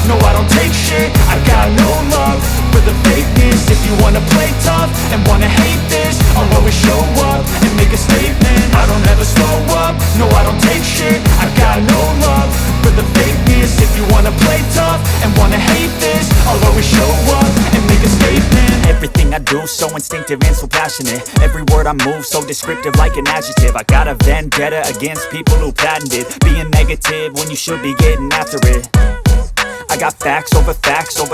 no I don't take shit. I got no love for the fakeness. If you wanna play tough and wanna hate this, I'll always show up and make a statement. I don't ever slow up, no I don't take shit. I got no love for the fakeness. If you wanna play tough and wanna hate this, I'll always show up and make a statement. Everything I do so instinctive and so passionate. Every word I move so descriptive like an adjective. I got a vendetta against people who patented being negative when you should be getting after it. I got facts over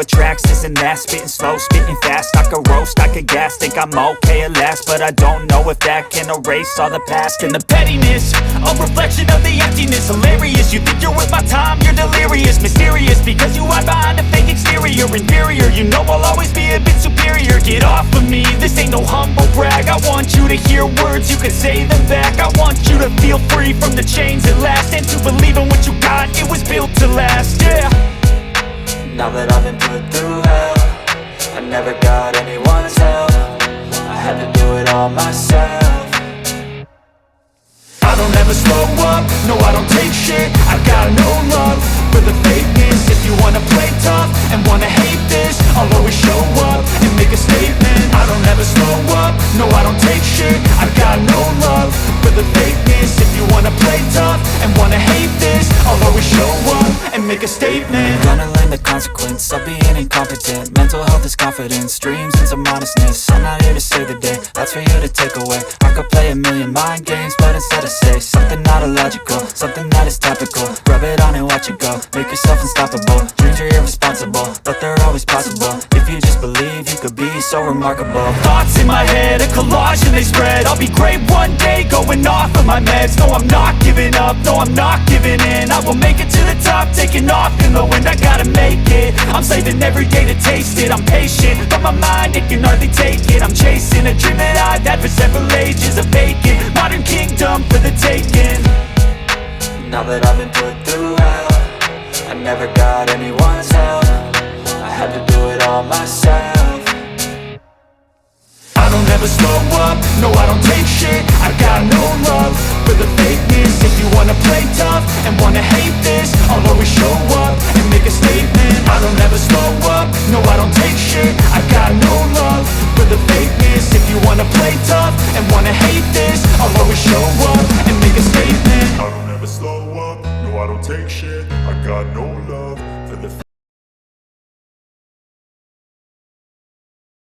tracks, this and that. Spitting slow, spitting fast. I could roast, I could gas. Think I'm okay at last, but I don't know if that can erase all the past. And the pettiness, a reflection of the emptiness. Hilarious, you think you're worth my time, you're delirious. Mysterious, because you hide behind a fake exterior. Inferior, you know I'll always be a bit superior. Get off of me, this ain't no humble brag. I want you to hear words, you can say them back. I want you to feel free from the chains at last, and to believe in what you got, it was built to last, yeah. Now that I've been put through hell, I never got anyone's help. I had to do it all myself. I don't ever slow up, no I don't take shit. I got no love for the fakeness. If you wanna play tough and wanna hate this, I'll always show up and make a statement. I don't ever slow up, no I don't take shit. I got no love for the fakeness. If you wanna play tough and wanna hate this, I'll always show up and make a statement. Gonna learn the consequence of being incompetent. Mental health is confidence, dreams and some modestness. I'm not here to save the day, that's for you to take away. I could play a million mind games, but instead I say something not illogical, something that is topical. Rub it on and watch it go, make yourself unstoppable. Dreams are irresponsible, but they're always possible. If you just believe, you could be so remarkable. Thoughts in my head, a collage and they spread. I'll be great one day, going off of my meds. No I'm not giving up, no I'm not giving in. I will make it to the top, taking off in the wind. I gotta make it, I'm saving every day to taste it. I'm patient, but my mind, it can hardly take it. I'm chasing a dream that I've had for several ages. A vacant, modern kingdom for the taking. Now that I've been put through hell, I never got anyone's help. I had to do it all myself. I don't ever slow up, no I don't take shit. I got no love for the fakeness. If you wanna play tough and wanna hate this,